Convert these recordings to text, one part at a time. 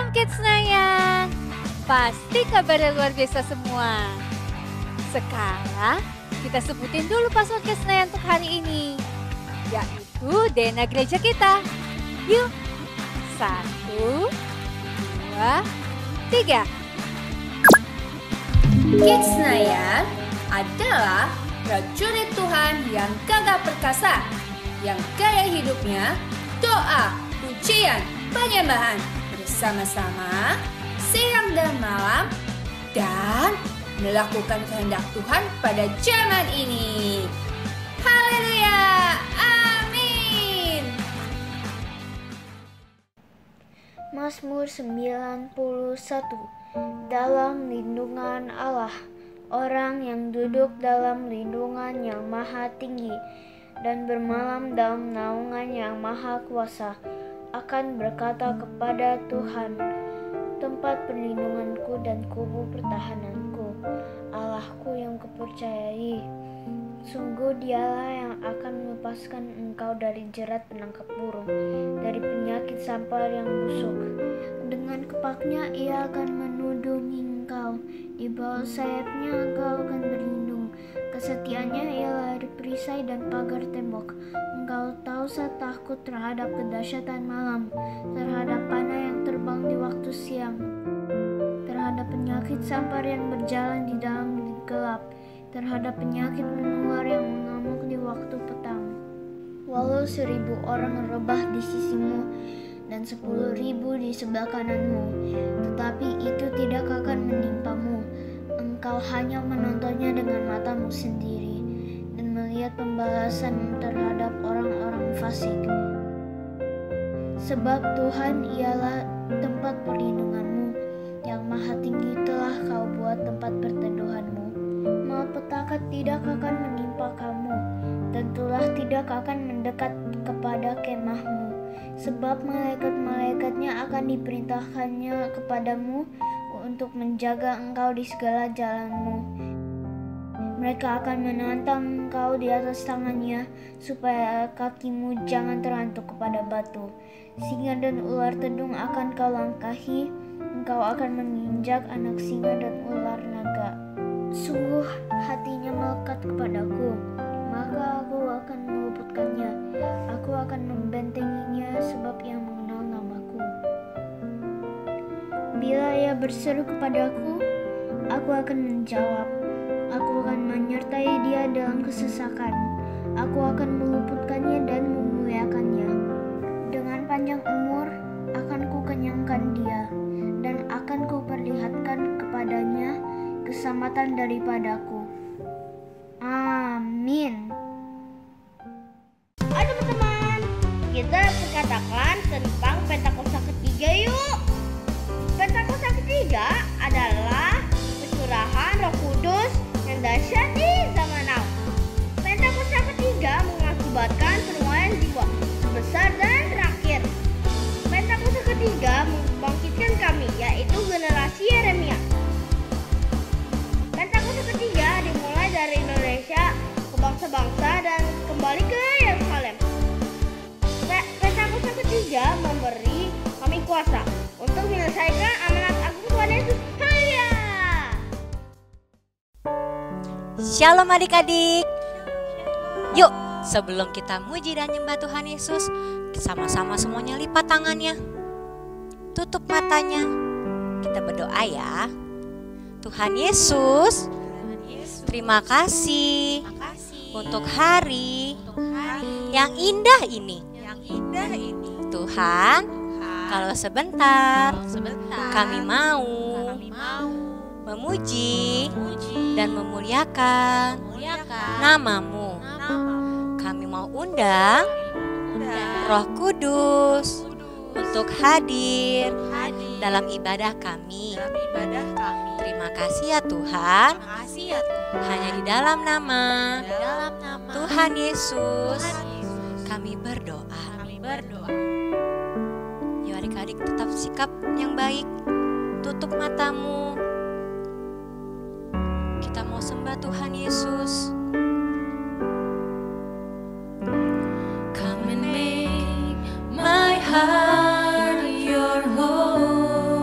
Shalom Kids Senayan. Pasti kabarnya luar biasa semua. Sekarang kita sebutin dulu password Kids Senayan untuk hari ini, yaitu DNA gereja kita. Yuk, 1, 2, 3. Kids Senayan adalah prajurit Tuhan yang gagah perkasa, yang gaya hidupnya doa, pujian, penyembahan bersama-sama siang dan malam, dan melakukan kehendak Tuhan pada zaman ini. Haleluya, amin. Mazmur 91. Dalam lindungan Allah, orang yang duduk dalam lindungan yang maha tinggi dan bermalam dalam naungan yang maha kuasa akan berkata kepada Tuhan, tempat perlindunganku dan kubu pertahananku, Allahku yang kupercayai. Sungguh Dialah yang akan melepaskan engkau dari jerat penangkap burung, dari penyakit sampar yang busuk. Dengan kepaknya Ia akan menudungi engkau, di bawah sayapnya engkau akan berlindung. Kesetiaannya ialah perisai dan pagar tembok. Engkau tak usah takut terhadap kedahsyatan malam, terhadap panah yang terbang di waktu siang, terhadap penyakit sampar yang berjalan di dalam gelap, terhadap penyakit menular yang mengamuk di waktu petang. Walau 1000 orang rebah di sisimu dan 10.000 di sebelah kananmu, tetapi itu tidak akan menimpamu. Engkau hanya menontonnya dengan matamu sendiri dan melihat pembalasan terhadap orang-orang fasik. Sebab Tuhan ialah tempat perlindunganmu, yang maha tinggi telah kau buat tempat perteduhanmu. Malapetaka tidak akan menimpa kamu, dan tulah tidak akan mendekat kepada kemahmu. Sebab malaikat-malaikatnya akan diperintahkannya kepadamu untuk menjaga engkau di segala jalanmu. Mereka akan menantang engkau di atas tangannya, supaya kakimu jangan terhantuk kepada batu. Singa dan ular tedung akan kau langkahi, engkau akan menginjak anak singa dan ular naga. Sungguh hatinya melekat kepadaku, maka aku akan meluputkannya. Aku akan membentenginya sebab ia mengenal namaku. Bila ia berseru kepadaku, aku akan menjawab. Aku akan menyertai dia dalam kesesakan. Aku akan meluputkannya dan memuliakannya. Dengan panjang umur akan kukenyangkan dia, dan akan kuperlihatkan kepadanya keselamatan daripadaku. Amin. Ayo teman-teman, kita perkatakan tentang Pentakosta ketiga yuk. Pentakosta ketiga adalah pencurahan Roh Kudus yang dahsyat di zaman now. Pentakosta ketiga mengakibatkan penuaian jiwa terbesar dan terakhir. Pentakosta ketiga membangkitkan kami, yaitu generasi Yeremia. Pentakosta ketiga dimulai dari Indonesia ke bangsa-bangsa dan kembali ke Yerusalem. Pentakosta ketiga memberi kami kuasa untuk menyelesaikan amanat agung Tuhan Yesus. Haleluya! Shalom adik-adik. Yuk, sebelum kita muji dan nyembah Tuhan Yesus, sama-sama semuanya lipat tangannya, tutup matanya, kita berdoa ya. Tuhan Yesus, terima kasih untuk hari yang indah ini. Tuhan, kalau sebentar kami mau memuji dan memuliakan namamu. Kami mau undang Roh Kudus untuk hadir dalam ibadah kami. Terima kasih ya Tuhan. Hanya di dalam nama Tuhan Yesus kami berdoa. Yuk adik-adik tetap sikap yang baik. Tutup matamu. Kita mau sembah Tuhan Yesus. Come and make my heart your home.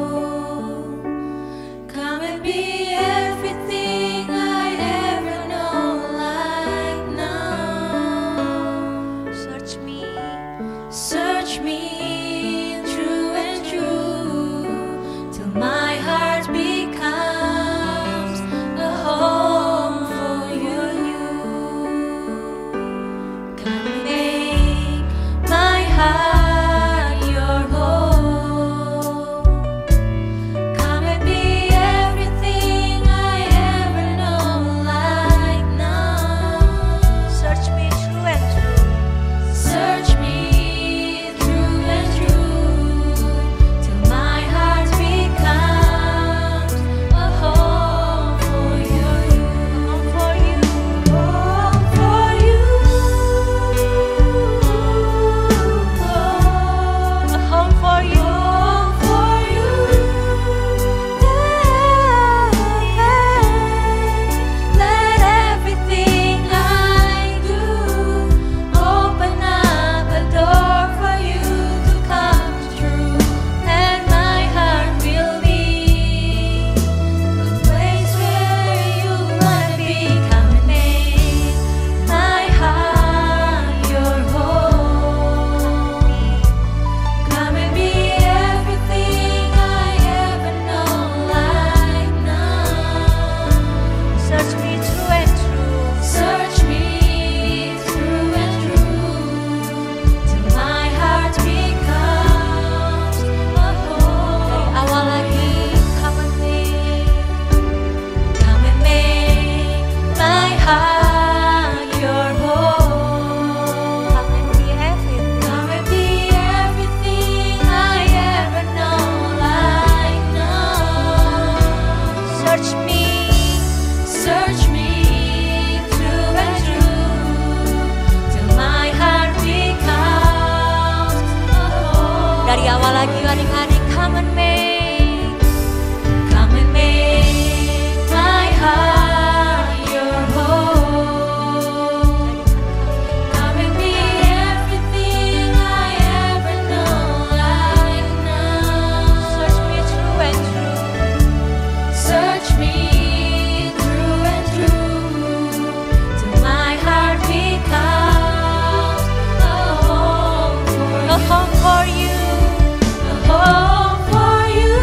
come and make my heart your home. Come and be everything I ever know right now. Search me through and through. Search me through and through till my heart becomes a home for you. A home for you,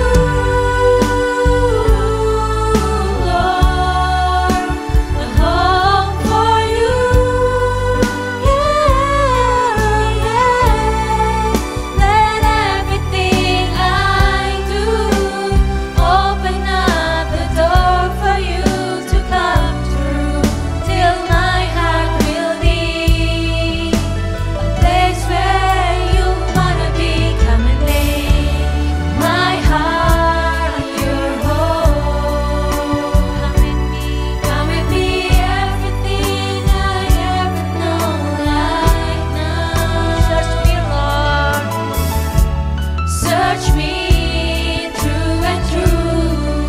Lord. A home for you. Yeah, yeah. Let everything I do open up the door for you to come through till my heart will be a place where you wanna be. Come and make my heart your home. Come and be everything I ever know right now. Search me, Lord. Search me through and through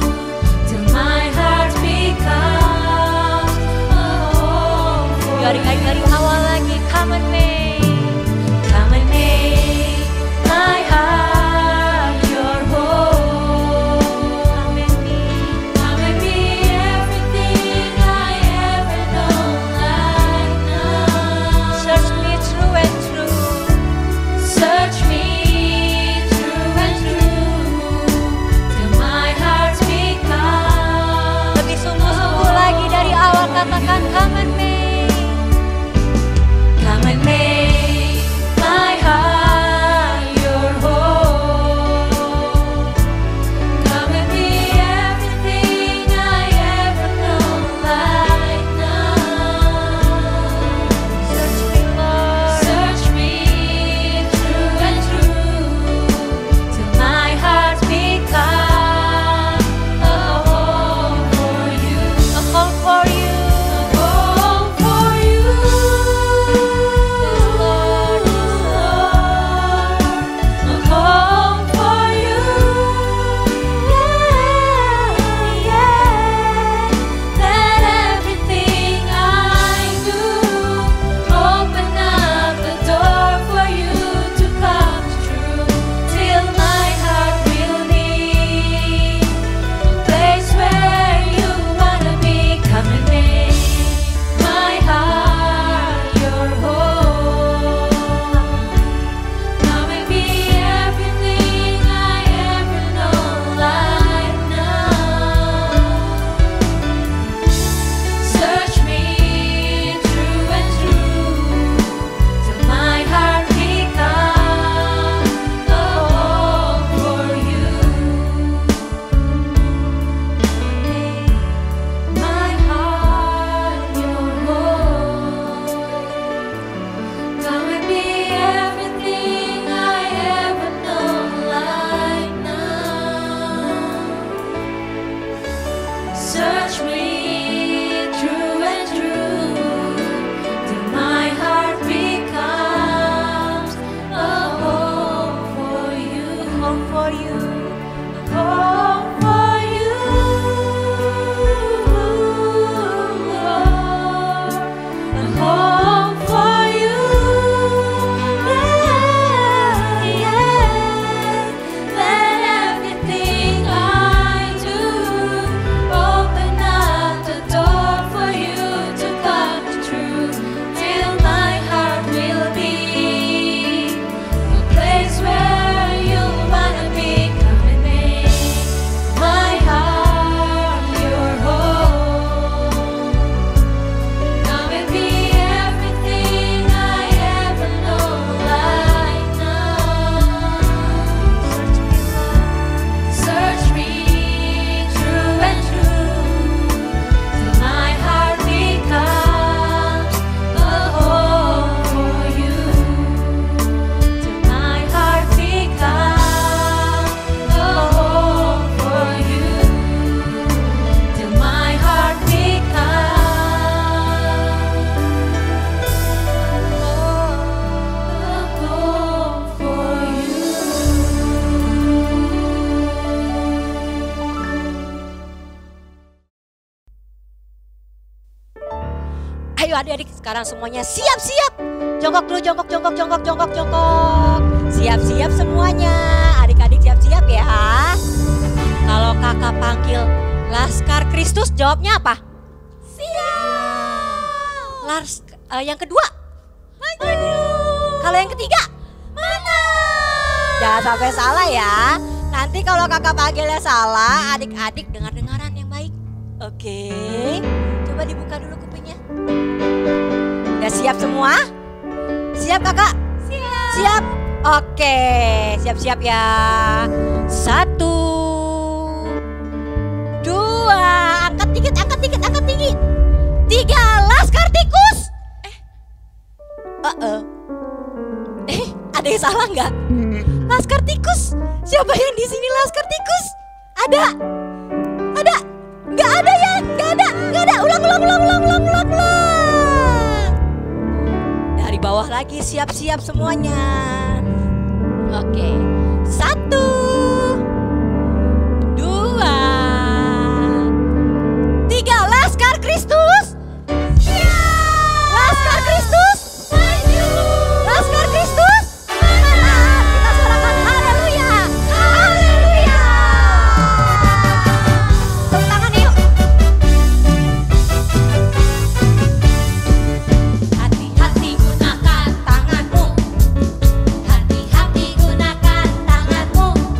till my heart becomes a home for you. Dari awal lagi, come and make my heart your home. Come and be everything I ever know right now. Search me through and through. Search me through and through till my heart becomes. Lebih sungguh-sungguh lagi dari awal, katakan come and make my heart your home. Come and be everything I ever know right now. Search me, Lord. Search me through and through till my heart becomes a home for you. A home for you. A home for you. Lord, Lord. A home for you. Yeah, yeah. Let everything I do open up the door for you to come through till my heart will be a place where you wanna be. Come and make my heart your home. Come and be everything I ever know right now. Search me through and through till my heart becomes a home for you. My heart your home. Come and be everything I ever know right now. Search me through and through till my heart becomes a home for you. Home for you. Home for you, Lord. A home for you. Yeah, yeah. Let everything I do open up adik-adik sekarang semuanya siap-siap. Jongkok dulu, jongkok. Siap-siap semuanya. Adik-adik siap-siap ya. Kalau kakak panggil Laskar Kristus jawabnya apa? Siap. Yang kedua? Maju. Kalau yang ketiga? Mana? Jangan sampai salah ya. Nanti kalau kakak panggilnya salah, adik-adik dengar-dengaran yang baik. Oke, coba dibuka dulu kupingnya. Udah siap semua? Siap kakak? Siap. Oke, siap-siap ya. 1, 2, angkat dikit. 3, Laskar tikus. Ada yang salah nggak? Laskar tikus. Siapa yang di sini Laskar tikus? Ada? Nggak ada ya? Nggak ada. Ulang. Dari bawah lagi, siap-siap semuanya. Oke, 1, 2, 3, Laskar Kristus. Laskar Kristus. Maju. Laskar Kristus. Mantap. Kita sorakan haleluya. Haleluya. Tepuk tangan yuk. Hati-hati gunakan tanganmu. Hati-hati gunakan tanganmu.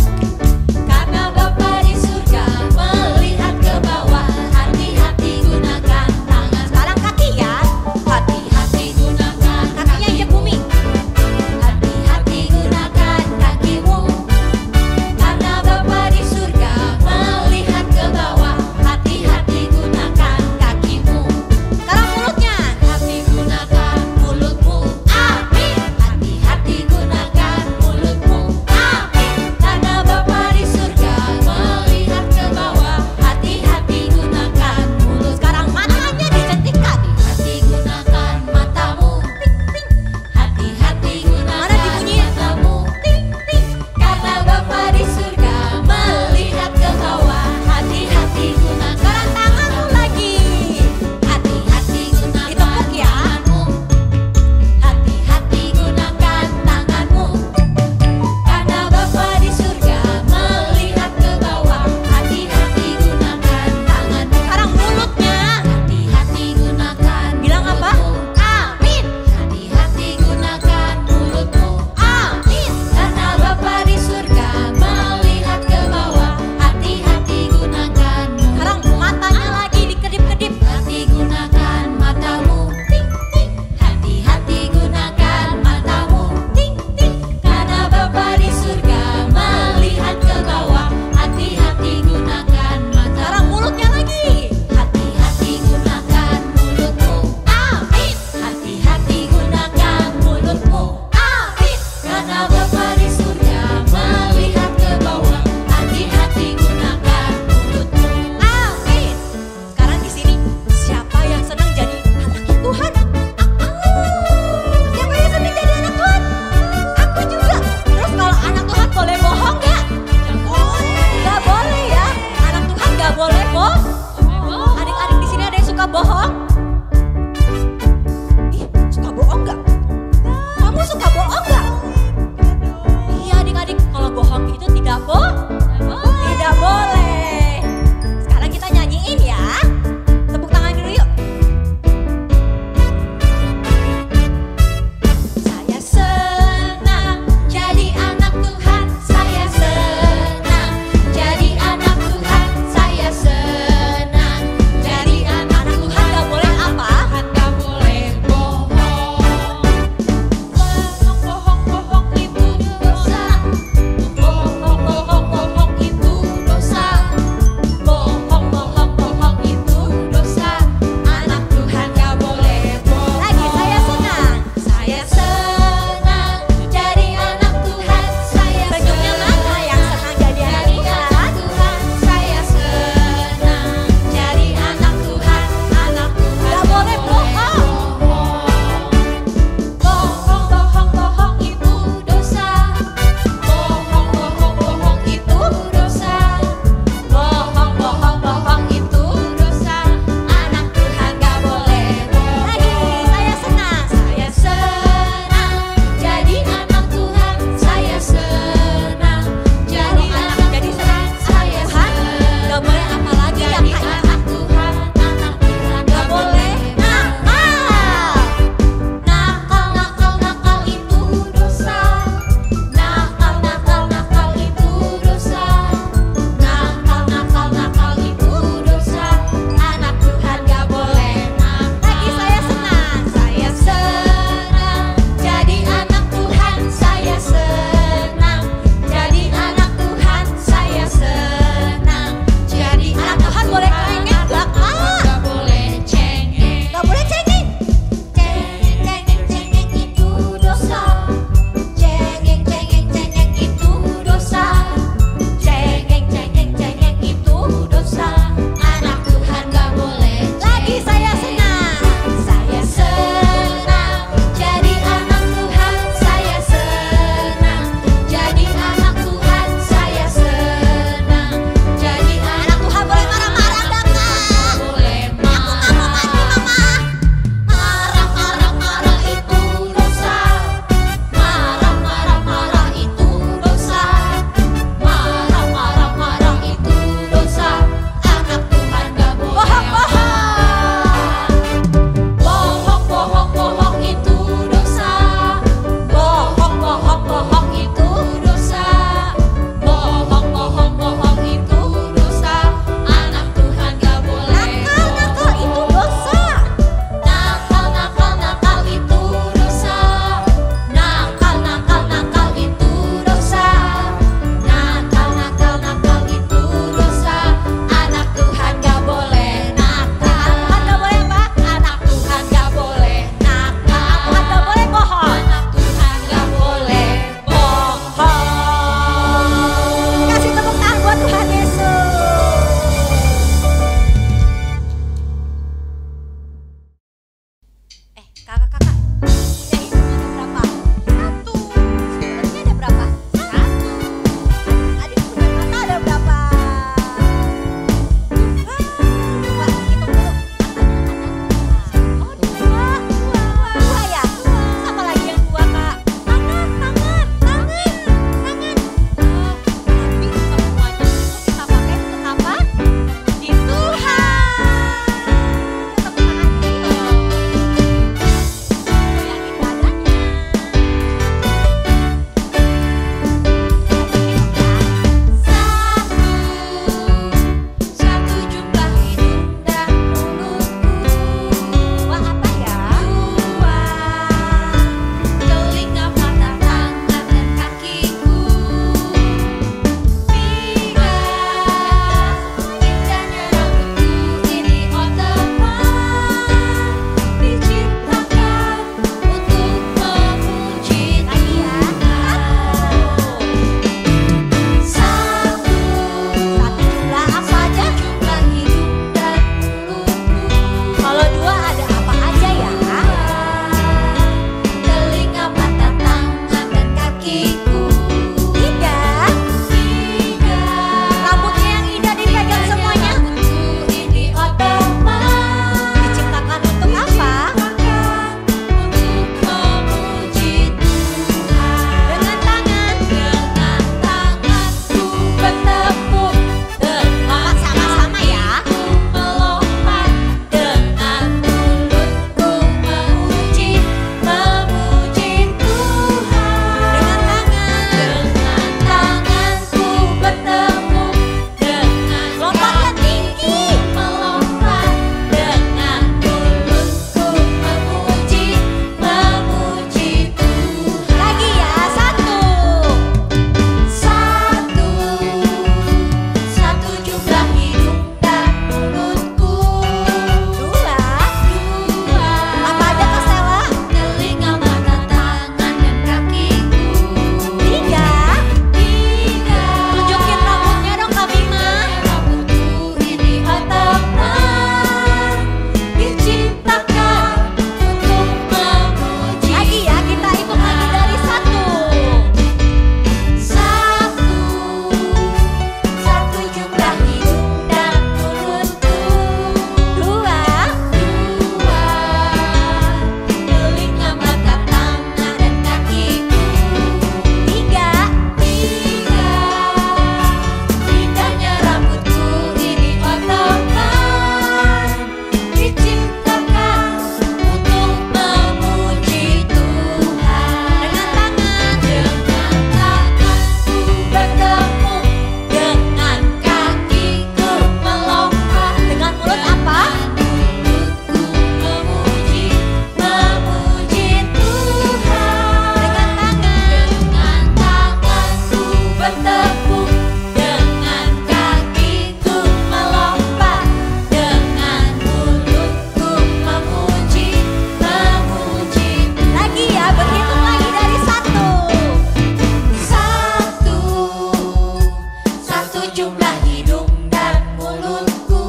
jumlah hidung dan mulutku.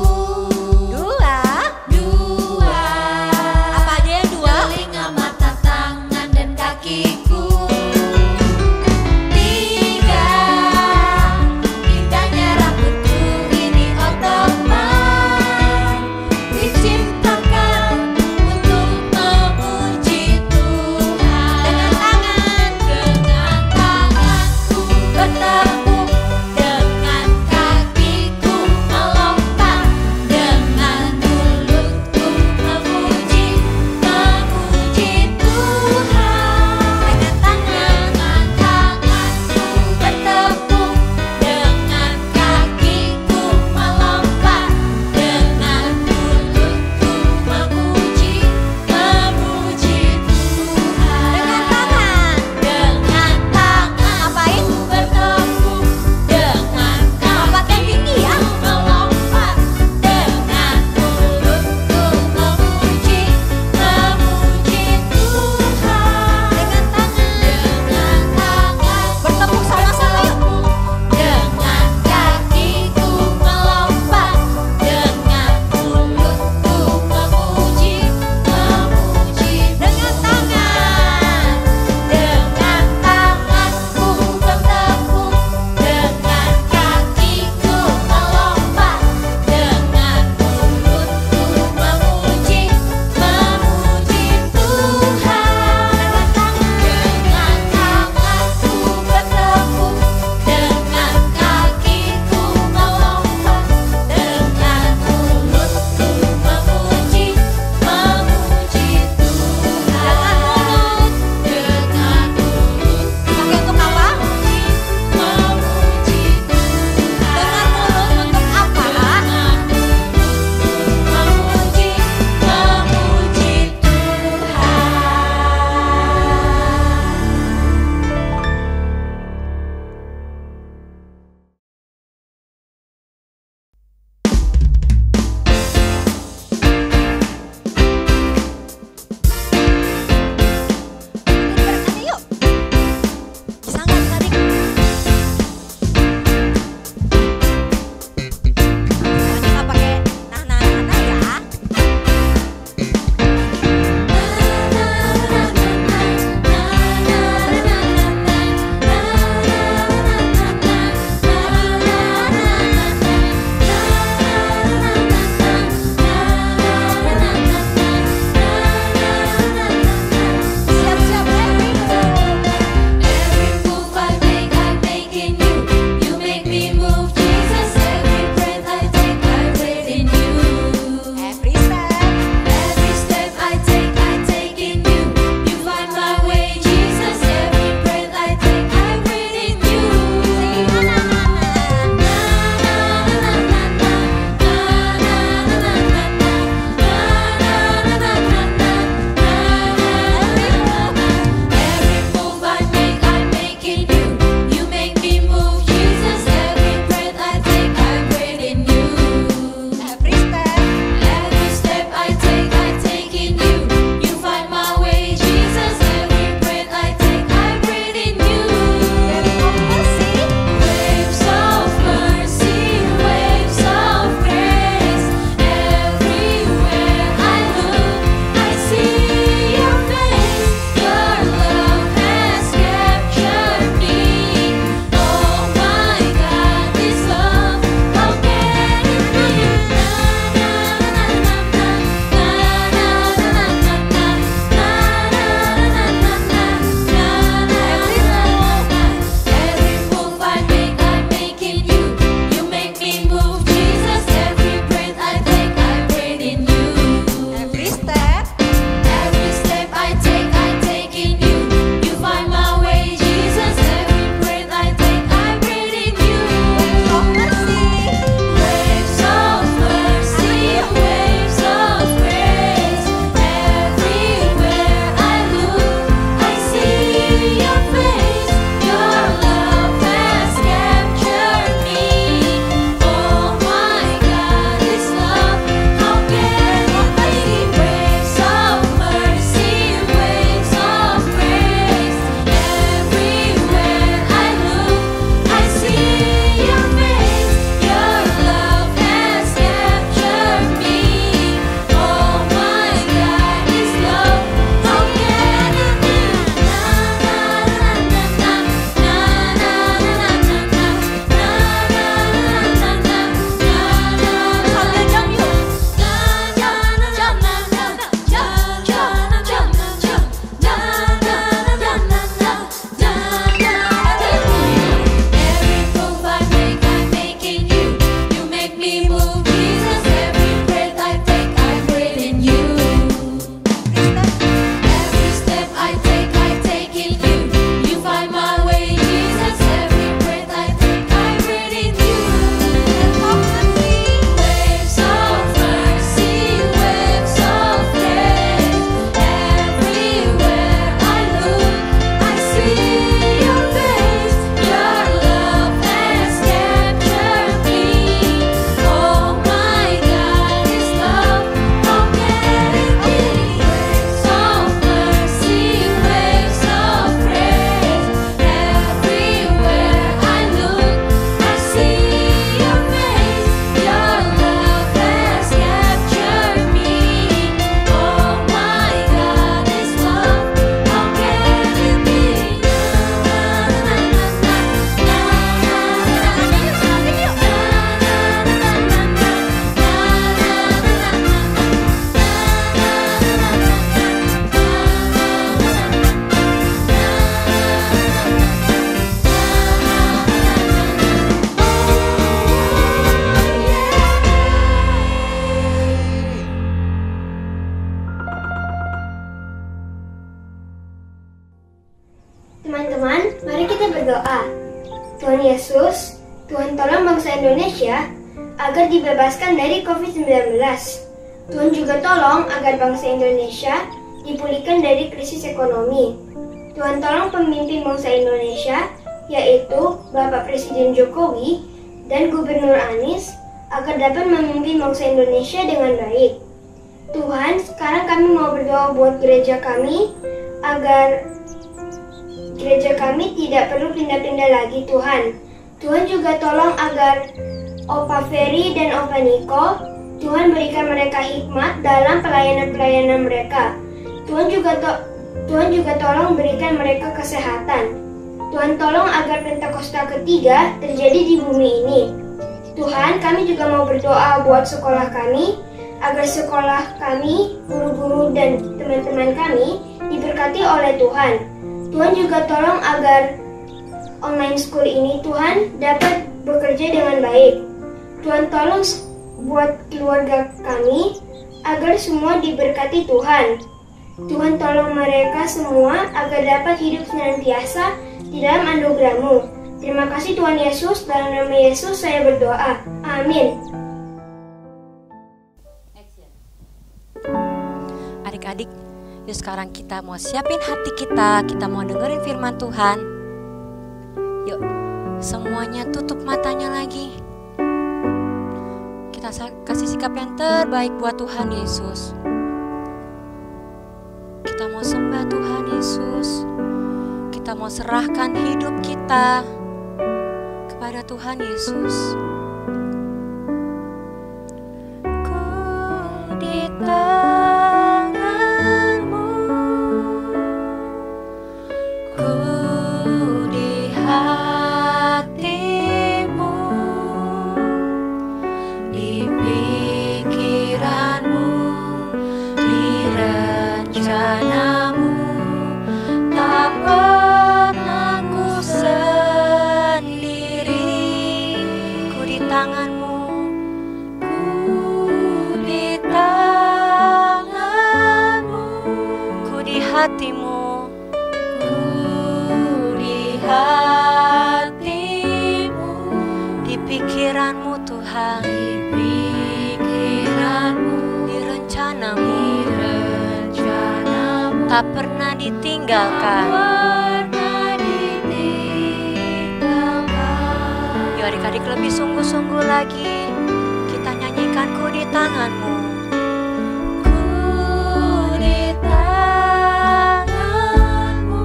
Dua. Dua. Apa aja yang dua? Telinga, mata, tangan, dan kakiku. Tiga. Indahnya rambutku ini ottoman, diciptakan untuk memuji Tuhan. Dengan tangan. Dengan tanganku bertepuk, dengan kaki Indonesia agar dibebaskan dari COVID-19. Tuhan juga tolong agar bangsa Indonesia dipulihkan dari krisis ekonomi. Tuhan tolong pemimpin bangsa Indonesia, yaitu Bapak Presiden Jokowi dan Gubernur Anies, agar dapat memimpin bangsa Indonesia dengan baik. Tuhan, sekarang kami mau berdoa buat gereja kami, agar gereja kami tidak perlu pindah-pindah lagi, Tuhan. Tuhan juga tolong agar Opa Ferry dan Opa Niko, Tuhan berikan mereka hikmat dalam pelayanan-pelayanan mereka. Tuhan juga tolong berikan mereka kesehatan. Tuhan tolong agar Pentakosta ketiga terjadi di bumi ini. Tuhan, kami juga mau berdoa buat sekolah kami, agar sekolah kami, guru-guru dan teman-teman kami diberkati oleh Tuhan. Tuhan juga tolong agar online school ini, Tuhan, dapat bekerja dengan baik. Tuhan tolong buat keluarga kami agar semua diberkati Tuhan. Tuhan tolong mereka semua agar dapat hidup senantiasa di dalam anugerah-Mu. Terima kasih Tuhan Yesus, dalam nama Yesus saya berdoa. Amin. Adik-adik, yuk sekarang kita mau siapin hati kita mau dengerin firman Tuhan. Yuk, semuanya tutup matanya lagi. Kita kasih sikap yang terbaik buat Tuhan Yesus. Kita mau sembah Tuhan Yesus. Kita mau serahkan hidup kita kepada Tuhan Yesus. Ku di tangan-Mu, ku di hati-Mu, di pikiran-Mu, di rencana-Mu. Tak pernah ku sendiri. Ku di tangan-Mu, ku di tangan-Mu, ku di hati-Mu, ku di hati-Mu, di pikiran-Mu Tuhan, di pikiran-Mu, di rencana-Mu, tak pernah ditinggalkan. Yuk adik-adik lebih sungguh-sungguh lagi. Kita nyanyikan ku di tangan-Mu. Ku di tangan-Mu,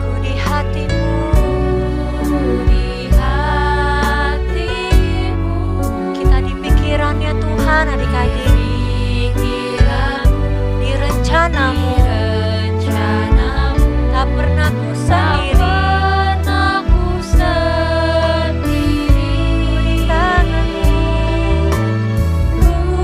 ku di hati-Mu, ku di hati-Mu. Kita di pikirannya Tuhan adik-adik. Di rencana-Mu, tak pernah ku sendiri. Ku di tangan-Mu, ku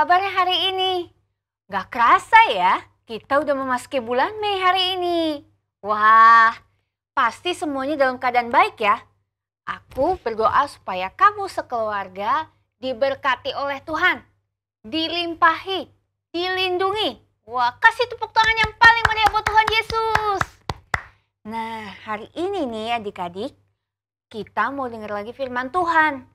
kabarnya hari ini? Gak kerasa ya, kita udah memasuki bulan Mei hari ini. Wah, pasti semuanya dalam keadaan baik ya. Aku berdoa supaya kamu sekeluarga diberkati oleh Tuhan, dilimpahi, dilindungi. Wah, kasih tepuk tangan yang paling meriah buat Tuhan Yesus. Nah, hari ini nih adik-adik, kita mau dengar lagi firman Tuhan.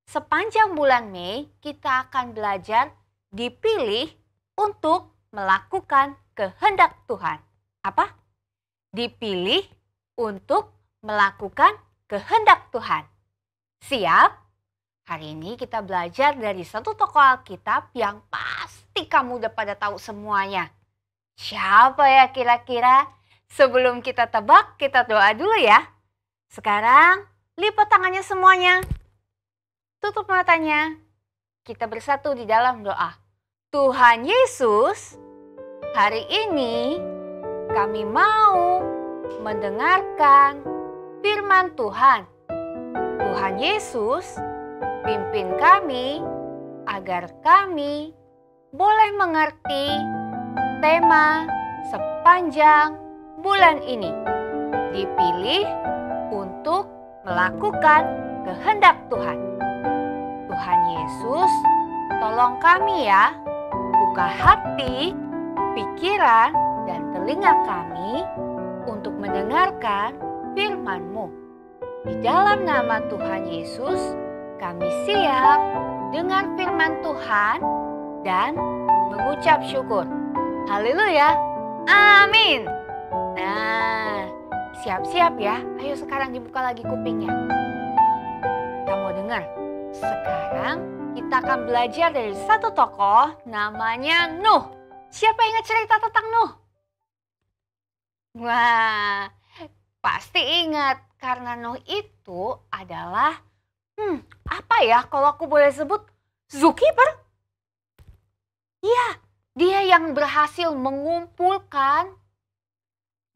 Sepanjang bulan Mei, kita akan belajar dipilih untuk melakukan kehendak Tuhan. Apa? Dipilih untuk melakukan kehendak Tuhan. Siap? Hari ini kita belajar dari satu tokoh Alkitab yang pasti kamu udah pada tahu semuanya. Siapa ya kira-kira? Sebelum kita tebak, kita doa dulu ya. Sekarang, lipat tangannya semuanya. Tutup matanya. Kita bersatu di dalam doa. Tuhan Yesus, hari ini kami mau mendengarkan firman Tuhan. Tuhan Yesus, pimpin kami agar kami boleh mengerti tema sepanjang bulan ini. Dipilih untuk melakukan kehendak Tuhan. Tuhan Yesus, tolong kami ya, buka hati, pikiran, dan telinga kami untuk mendengarkan firman-Mu. Di dalam nama Tuhan Yesus, kami siap dengar firman Tuhan dan mengucap syukur. Haleluya, amin. Nah, siap-siap ya. Ayo sekarang dibuka lagi kupingnya. Kita mau dengar. Sekarang kita akan belajar dari satu tokoh namanya Nuh. Siapa yang ingat cerita tentang Nuh? Wah, pasti ingat karena Nuh itu adalah apa ya kalau aku boleh sebut zookeeper? Iya, dia yang berhasil mengumpulkan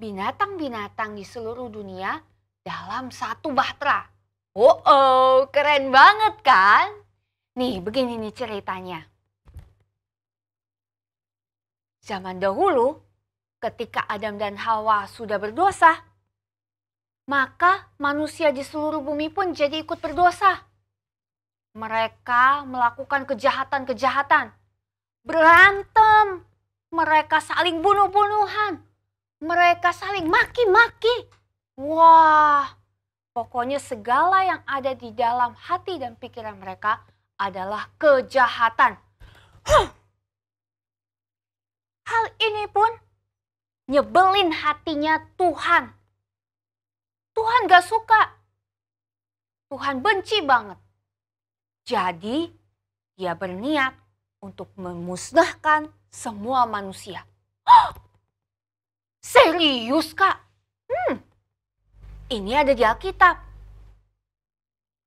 binatang-binatang di seluruh dunia dalam satu bahtera. Oh, keren banget kan? Nih, begini nih ceritanya. Zaman dahulu, ketika Adam dan Hawa sudah berdosa, maka manusia di seluruh bumi pun jadi ikut berdosa. Mereka melakukan kejahatan-kejahatan, berantem, mereka saling bunuh-bunuhan, mereka saling maki-maki. Wah, pokoknya segala yang ada di dalam hati dan pikiran mereka adalah kejahatan. Hal ini pun nyebelin hatinya Tuhan. Tuhan gak suka. Tuhan benci banget. Jadi dia berniat untuk memusnahkan semua manusia. Serius Kak? Ini ada di Alkitab.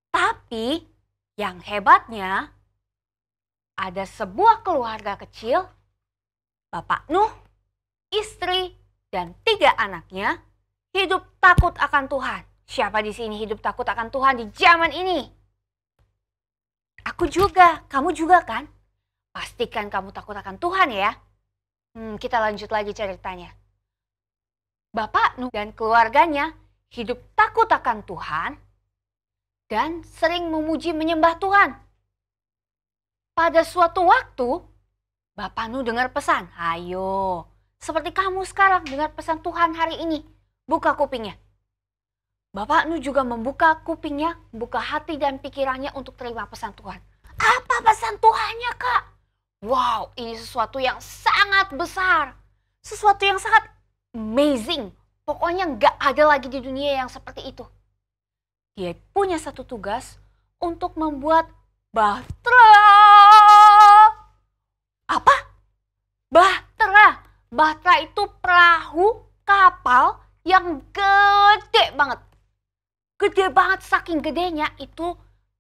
Tapi yang hebatnya ada sebuah keluarga kecil, Bapak Nuh, istri, dan 3 anaknya hidup takut akan Tuhan. Siapa di sini hidup takut akan Tuhan di zaman ini? Aku juga, kamu juga kan? Pastikan kamu takut akan Tuhan ya. Kita lanjut lagi ceritanya. Bapak Nuh dan keluarganya hidup takut akan Tuhan dan sering memuji menyembah Tuhan. Pada suatu waktu, Bapak Nuh dengar pesan. Ayo, seperti kamu sekarang dengar pesan Tuhan hari ini. Buka kupingnya. Bapak Nuh juga membuka kupingnya, buka hati dan pikirannya untuk terima pesan Tuhan. Apa pesan Tuhannya, Kak? Wow, ini sesuatu yang sangat besar. Sesuatu yang sangat amazing. Pokoknya nggak ada lagi di dunia yang seperti itu. Dia punya satu tugas untuk membuat bahtera. Apa? Bahtera. Bahtera itu perahu kapal yang gede banget. Gede banget, saking gedenya itu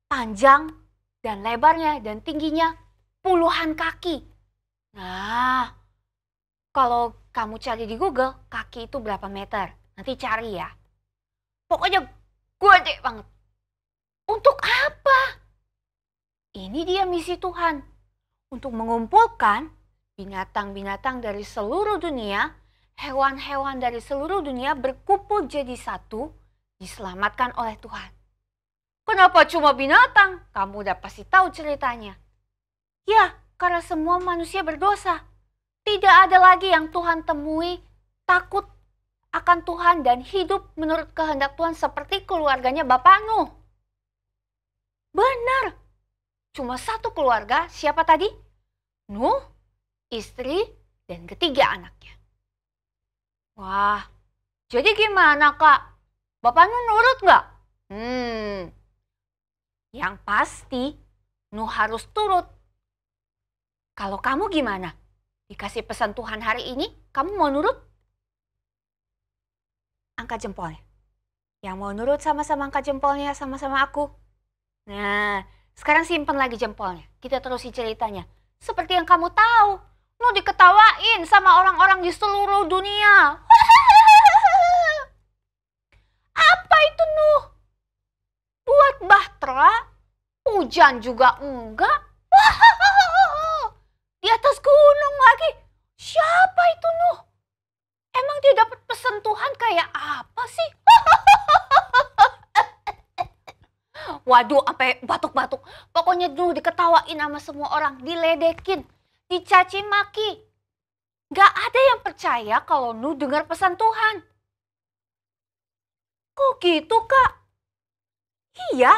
panjang dan lebarnya dan tingginya puluhan kaki. Nah, kalau kamu cari di Google, kaki itu berapa meter? Nanti cari ya. Pokoknya gede banget. Untuk apa? Ini dia misi Tuhan. untuk mengumpulkan binatang-binatang dari seluruh dunia, hewan-hewan dari seluruh dunia berkumpul jadi satu, diselamatkan oleh Tuhan. Kenapa cuma binatang? Kamu udah pasti tahu ceritanya. Ya, karena semua manusia berdosa. Tidak ada lagi yang Tuhan temui takut akan Tuhan dan hidup menurut kehendak Tuhan seperti keluarganya Bapak Nuh. Benar. Cuma satu keluarga, siapa tadi? Nuh, istri, dan ketiga anaknya. Wah, jadi gimana Kak? Bapak Nuh nurut nggak? Yang pasti Nuh harus turut. Kalau kamu gimana? Dikasih pesan Tuhan hari ini, kamu mau nurut? Angkat jempolnya. Yang mau nurut sama-sama angkat jempolnya sama-sama aku. Nah, sekarang simpan lagi jempolnya. Kita terusin ceritanya. Seperti yang kamu tahu, Nuh diketawain sama orang-orang di seluruh dunia. Apa itu Nuh? Buat bahtera? Hujan juga enggak? Di atas gunung lagi. Siapa itu Nuh? Emang dia dapat pesan Tuhan kayak apa sih? Waduh, sampai batuk-batuk. Pokoknya Nuh diketawain sama semua orang, diledekin, dicaci maki. Gak ada yang percaya kalau Nuh dengar pesan Tuhan. Kok gitu, Kak? Iya,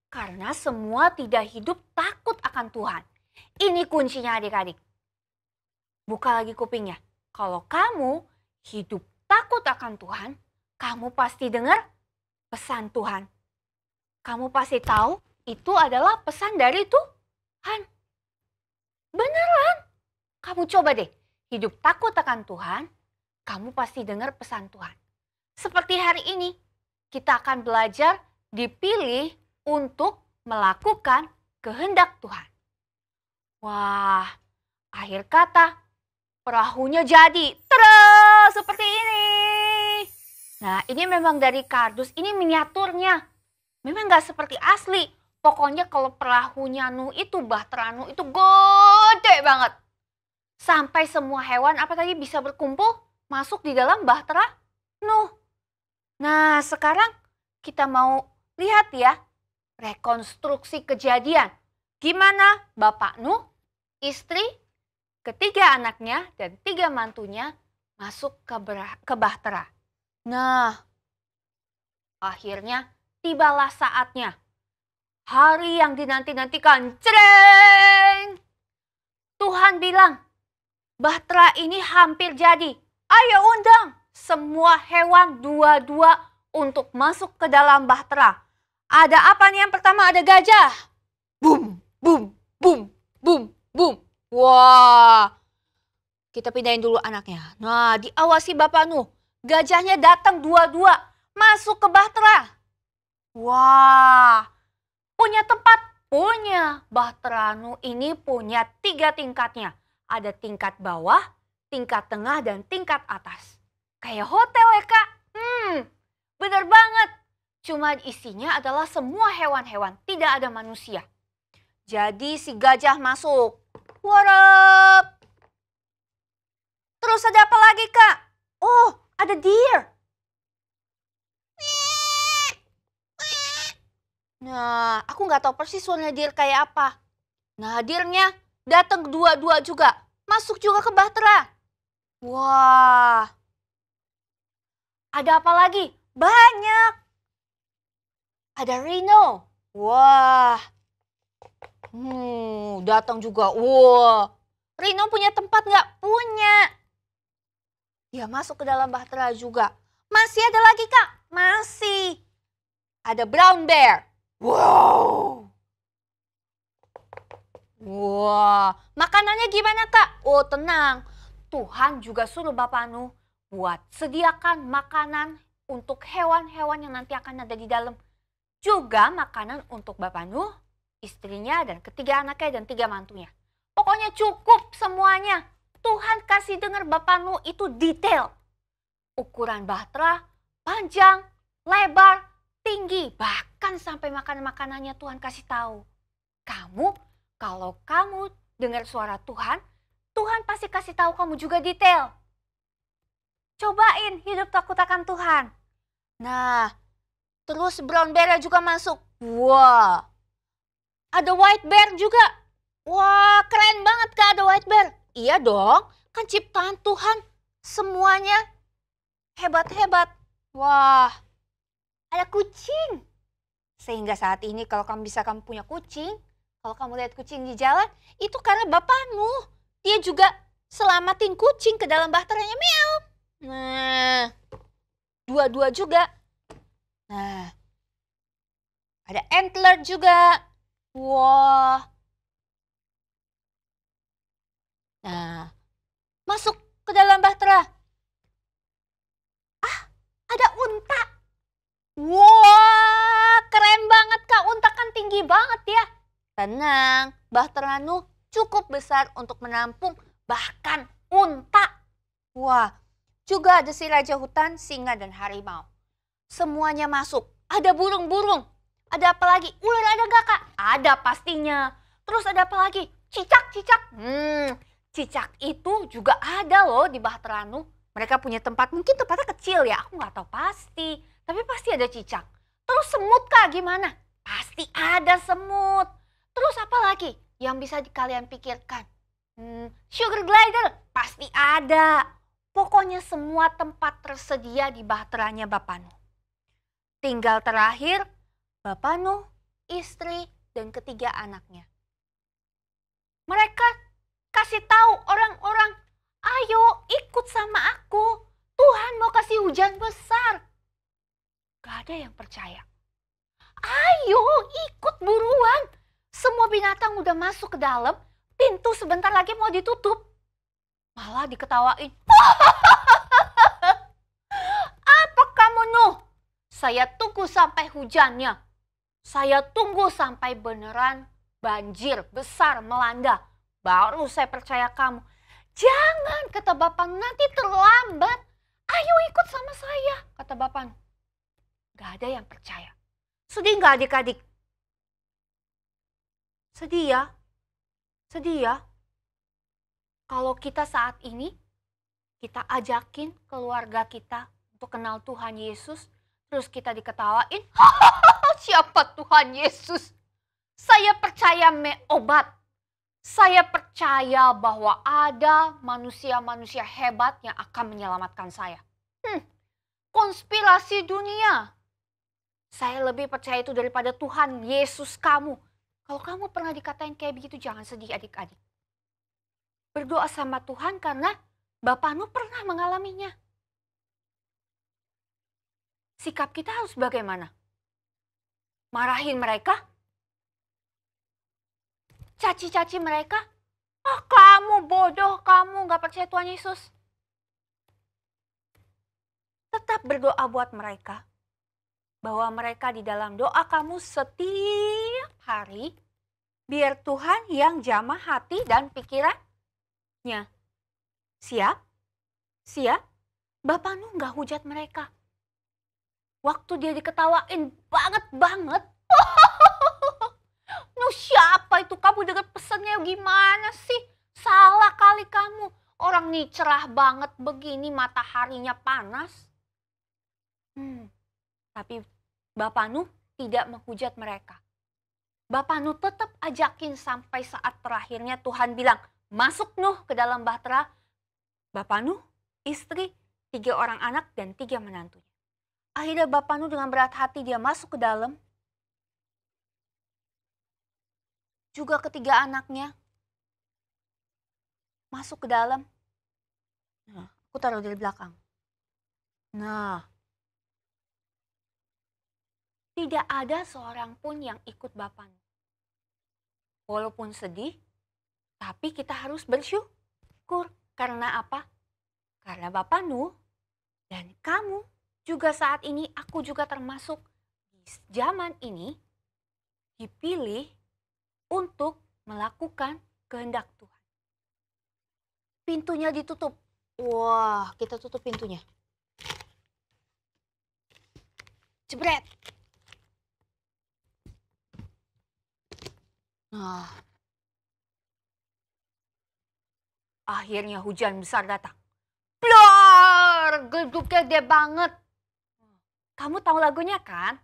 karena semua tidak hidup takut akan Tuhan. Ini kuncinya adik-adik. Buka lagi kupingnya. Kalau kamu hidup takut akan Tuhan, kamu pasti dengar pesan Tuhan. Kamu pasti tahu itu adalah pesan dari Tuhan. Beneran. Kamu coba deh hidup takut akan Tuhan, kamu pasti dengar pesan Tuhan. Seperti hari ini, kita akan belajar dipilih untuk melakukan kehendak Tuhan. Wah, akhir kata perahunya jadi terus seperti ini. Nah, ini memang dari kardus, ini miniaturnya. Memang gak seperti asli. Pokoknya kalau perahunya Nuh itu, bahtera Nuh itu gede banget. Sampai semua hewan apa tadi bisa berkumpul masuk di dalam bahtera Nuh. Nah, sekarang kita mau lihat ya rekonstruksi kejadian. Gimana Bapak Nuh, istri, ketiga anaknya, dan 3 mantunya masuk ke bahtera. Nah, akhirnya tibalah saatnya. Hari yang dinanti-nantikan. Cereng! Tuhan bilang, bahtera ini hampir jadi. Ayo undang semua hewan 2-2 untuk masuk ke dalam bahtera. Ada apa nih yang pertama? Ada gajah. Boom, boom, boom, boom, boom. Wah, kita pindahin dulu anaknya. Nah, diawasi Bapak Nuh. Gajahnya datang 2-2 masuk ke bahtera. Wah, punya tempat? Punya. Bahtera Nuh ini punya 3 tingkatnya. Ada tingkat bawah, tingkat tengah, dan tingkat atas. Kayak hotel ya Kak? Bener banget. Cuma isinya adalah semua hewan-hewan, tidak ada manusia. Jadi si gajah masuk. What up? Terus ada apa lagi Kak? Oh, ada deer. Nah, aku nggak tahu persis suaranya deer kayak apa. Nah, deernya datang 2-2 juga. Masuk juga ke bahtera. Wah. Ada apa lagi? Banyak. Ada rhino. Wah. Datang juga. Wah. Rhino punya tempat nggak? Punya. Dia masuk ke dalam bahtera juga. Masih ada lagi Kak? Masih. Ada brown bear. Wow. Wah. Makanannya gimana Kak? Oh tenang. Tuhan juga suruh Bapak Nuh buat sediakan makanan untuk hewan-hewan yang nanti akan ada di dalam. Juga makanan untuk Bapak Nuh, istrinya, dan ketiga anaknya, dan 3 mantunya. Pokoknya cukup semuanya. Tuhan kasih dengar Bapak Nuh itu detail. Ukuran bahtera, panjang, lebar, tinggi. Bahkan sampai makanannya Tuhan kasih tahu. Kalau kamu dengar suara Tuhan, Tuhan pasti kasih tahu kamu juga detail. Cobain hidup takut akan Tuhan. Nah, terus brown bear juga masuk. Wah, ada white bear juga. Wah, keren banget Kak ada white bear. Iya dong, kan ciptaan Tuhan semuanya hebat-hebat. Wah, ada kucing. Sehingga saat ini kalau kamu punya kucing, kalau kamu lihat kucing di jalan, itu karena bapakmu. Dia juga selamatin kucing ke dalam bahteranya, meow. Nah, dua-dua juga. Nah, ada antler juga. Wah. Nah, masuk ke dalam bahtera. Ah, ada unta. Wah, keren banget Kak. Unta kan tinggi banget ya. Tenang, bahtera Nuh cukup besar untuk menampung bahkan unta. Wah, juga ada si raja hutan, singa dan harimau. Semuanya masuk. Ada burung-burung. Ada apa lagi? Ular ada gak Kak? Ada pastinya. Terus ada apa lagi? Cicak-cicak. Cicak itu juga ada loh di Bahtera Nuh. Mereka punya tempat, mungkin tempatnya kecil ya. Aku gak tahu pasti. Tapi pasti ada cicak. Terus semut Kak gimana? Pasti ada semut. Terus apa lagi yang bisa kalian pikirkan? Sugar glider pasti ada. Pokoknya semua tempat tersedia di bahteranya Bapak Nuh. Tinggal terakhir Bapak Nuh, istri, dan ketiga anaknya. Mereka kasih tahu orang-orang, ayo ikut sama aku. Tuhan mau kasih hujan besar. Gak ada yang percaya. Ayo ikut buruan. Semua binatang udah masuk ke dalam, pintu sebentar lagi mau ditutup. Malah diketawain. Apa kamu Nuh? Saya tunggu sampai hujannya. Saya tunggu sampai beneran banjir besar melanda. Baru saya percaya kamu. Jangan, kata Bapak, nanti terlambat. Ayo ikut sama saya, kata Bapak. Gak ada yang percaya. Sedih gak adik-adik? Sedih ya? Sedih ya? Kalau kita saat ini, kita ajakin keluarga kita untuk kenal Tuhan Yesus, terus kita diketawain, siapa Tuhan Yesus? Saya percaya obat. Saya percaya bahwa ada manusia-manusia hebat yang akan menyelamatkan saya. Konspirasi dunia. Saya lebih percaya itu daripada Tuhan Yesus kamu. Kalau kamu pernah dikatain kayak begitu, jangan sedih adik-adik. Berdoa sama Tuhan karena Bapak Nuh pernah mengalaminya. Sikap kita harus bagaimana? Marahin mereka? Caci-caci mereka? Oh, kamu bodoh, kamu gak percaya Tuhan Yesus. Tetap berdoa buat mereka. Bahwa mereka di dalam doa kamu setiap hari. Biar Tuhan yang jamah hati dan pikirannya. Siap? Siap? Bapak Nuh gak hujat mereka. Waktu dia diketawain banget. Nuh, siapa itu? Kamu dengar pesannya gimana sih? Salah kali kamu. Orang nih cerah banget begini, mataharinya panas. Tapi Bapak Nuh tidak menghujat mereka. Bapak Nuh tetap ajakin sampai saat terakhirnya Tuhan bilang, masuk Nuh ke dalam bahtera. Bapak Nuh, istri, 3 orang anak dan 3 menantunya. Akhirnya Bapak Nuh dengan berat hati dia masuk ke dalam. Juga ketiga anaknya masuk ke dalam. Nah, aku taruh dari belakang. Nah, tidak ada seorang pun yang ikut Bapak Nuh. Walaupun sedih, tapi kita harus bersyukur. Karena apa? Karena Bapak Nuh dan kamu juga saat ini, aku juga termasuk di zaman ini dipilih untuk melakukan kehendak Tuhan. Pintunya ditutup. Wah, kita tutup pintunya. Jebret. Nah, Akhirnya hujan besar datang. Blor, gedungnya gede banget. Kamu tahu lagunya kan?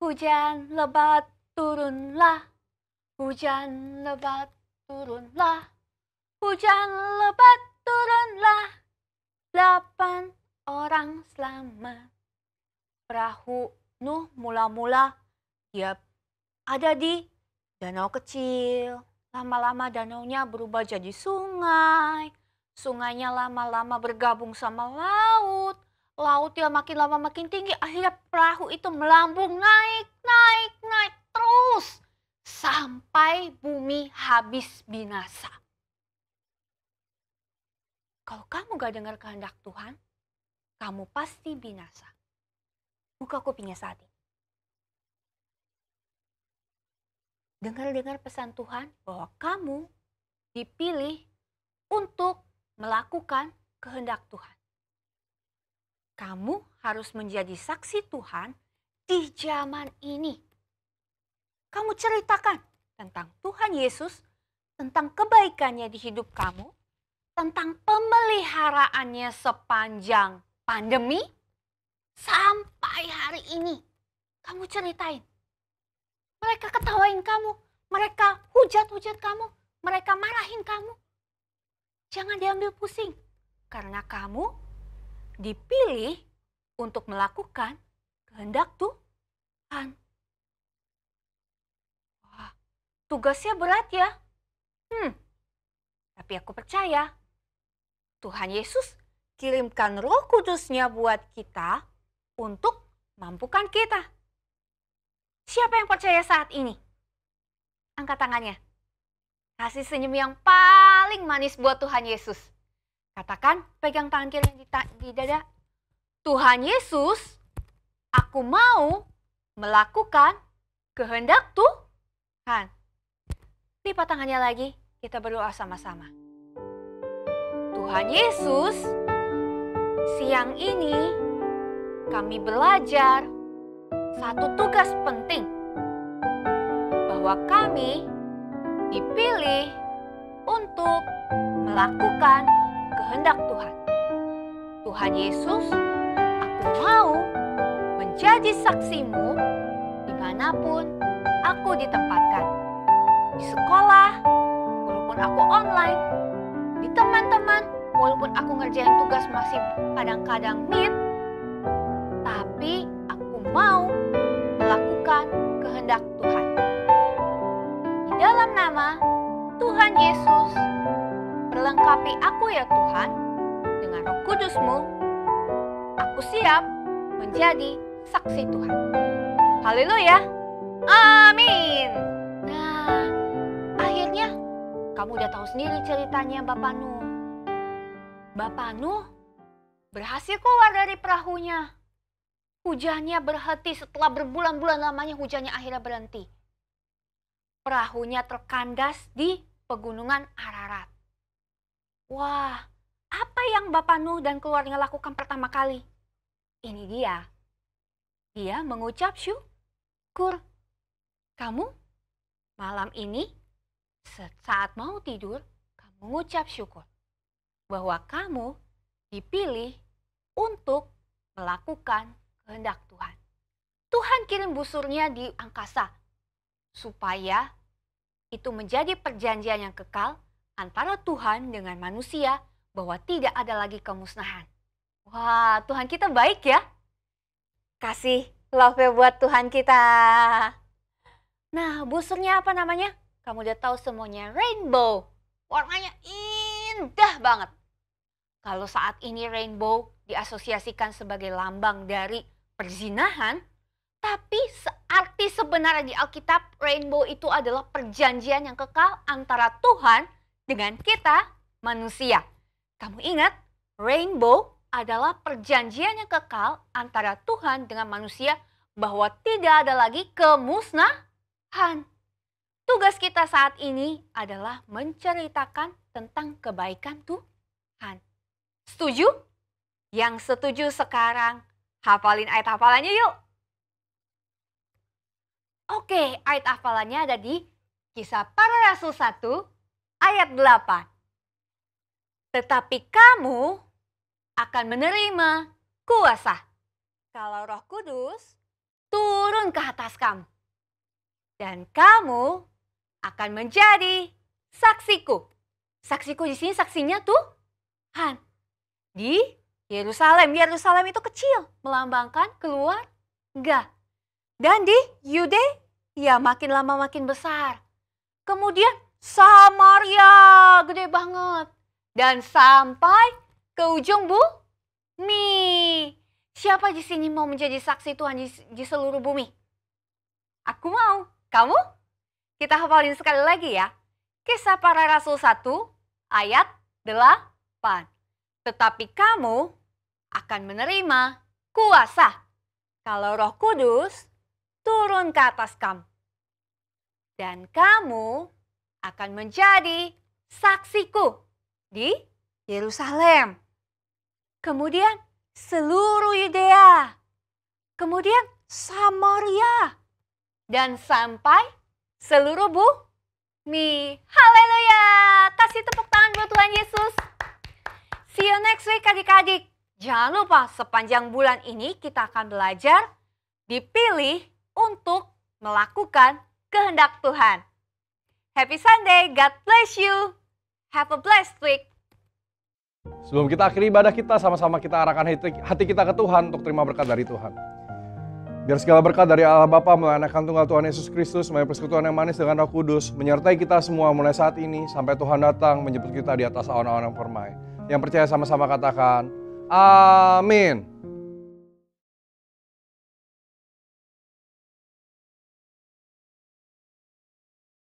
Hujan lebat turunlah, hujan lebat turunlah, hujan lebat turunlah. 8 orang selamat. Perahu Nuh mula-mula dia ada di danau kecil. Lama-lama danaunya berubah jadi sungai. Sungainya lama-lama bergabung sama laut. Lautnya makin lama makin tinggi. Akhirnya perahu itu melambung naik terus. Sampai bumi habis binasa. Kalau kamu gak dengar kehendak Tuhan, kamu pasti binasa. Buka kupingnya saat ini. Dengar-dengar pesan Tuhan bahwa kamu dipilih untuk melakukan kehendak Tuhan. Kamu harus menjadi saksi Tuhan di zaman ini. Kamu ceritakan tentang Tuhan Yesus, tentang kebaikannya di hidup kamu, tentang pemeliharaannya sepanjang pandemi sampai hari ini. Kamu ceritain. Mereka ketawain kamu, mereka hujat-hujat kamu, mereka marahin kamu. Jangan diambil pusing, karena kamu dipilih untuk melakukan kehendak Tuhan. Wah, tugasnya berat ya. Tapi aku percaya Tuhan Yesus kirimkan Roh Kudus-Nya buat kita untuk mampukan kita. Siapa yang percaya saat ini? Angkat tangannya. Kasih senyum yang paling manis buat Tuhan Yesus. Katakan, pegang tangan kiri di dada. Tuhan Yesus, aku mau melakukan kehendak Tuhan. Lipat tangannya lagi, kita berdoa sama-sama. Tuhan Yesus, siang ini kami belajar satu tugas penting. Bahwa kami dipilih untuk melakukan kehendak Tuhan. Tuhan Yesus, aku mau menjadi saksimu dimanapun aku ditempatkan. Di sekolah, walaupun aku online, di teman-teman, walaupun aku ngerjain tugas masih kadang-kadang meet, tapi aku mau melakukan kehendak Tuhan. Di dalam nama Tuhan Yesus, perlengkapi aku ya Tuhan dengan Roh Kudus-Mu. Aku siap menjadi saksi Tuhan. Haleluya. Amin. Nah, akhirnya kamu udah tahu sendiri ceritanya Bapak Nuh. Bapak Nuh berhasil keluar dari perahunya. Hujannya berhenti setelah berbulan-bulan lamanya, hujannya akhirnya berhenti. Perahunya terkandas di pegunungan Ararat. Wah, apa yang Bapak Nuh dan keluarga lakukan pertama kali? Ini dia. Dia mengucap syukur. Kamu malam ini saat mau tidur, kamu mengucap syukur. Bahwa kamu dipilih untuk melakukan kehendak Tuhan. Tuhan kirim busurnya di angkasa. Supaya itu menjadi perjanjian yang kekal antara Tuhan dengan manusia, bahwa tidak ada lagi kemusnahan. Wah, Tuhan kita baik ya. Kasih love buat Tuhan kita. Nah, busurnya apa namanya? Kamu udah tahu semuanya, rainbow. Warnanya indah banget. Kalau saat ini rainbow diasosiasikan sebagai lambang dari perzinahan, tapi arti sebenarnya di Alkitab, rainbow itu adalah perjanjian yang kekal antara Tuhan dengan kita manusia. Kamu ingat, rainbow adalah perjanjian yang kekal antara Tuhan dengan manusia, bahwa tidak ada lagi kemusnahan. Tugas kita saat ini adalah menceritakan tentang kebaikan Tuhan. Setuju? Yang setuju sekarang hafalin ayat hafalannya yuk. Oke, ayat hafalannya ada di Kisah Para Rasul 1 ayat 8. Tetapi kamu akan menerima kuasa kalau Roh Kudus turun ke atas kamu. Dan kamu akan menjadi saksiku. Saksiku di sini saksinya Tuhan. Di Yerusalem. Yerusalem itu kecil, melambangkan keluarga. Dan di Yudea makin lama makin besar. Kemudian Samaria gede banget. Dan sampai ke ujung bumi. Siapa di sini mau menjadi saksi Tuhan di seluruh bumi? Aku mau. Kamu? Kita hafalin sekali lagi ya. Kisah Para Rasul 1 ayat 8. Tetapi kamu akan menerima kuasa kalau Roh Kudus turun ke atas kamu. Dan kamu akan menjadi saksiku di Yerusalem. Kemudian seluruh Yudea. Kemudian Samaria. Dan sampai seluruh bumi. Haleluya. Kasih tepuk tangan buat Tuhan Yesus. See you next week adik-adik. Jangan lupa sepanjang bulan ini kita akan belajar dipilih untuk melakukan kehendak Tuhan. Happy Sunday. God bless you. Have a blessed week. Sebelum kita akhiri ibadah kita, sama-sama kita arahkan hati kita ke Tuhan untuk terima berkat dari Tuhan. Biar segala berkat dari Allah Bapa melalui Anak Tunggal Tuhan Yesus Kristus, melalui persekutuan yang manis dengan Roh Kudus, menyertai kita semua mulai saat ini sampai Tuhan datang menjemput kita di atas awan-awan yang permai. Yang percaya sama-sama katakan, amin.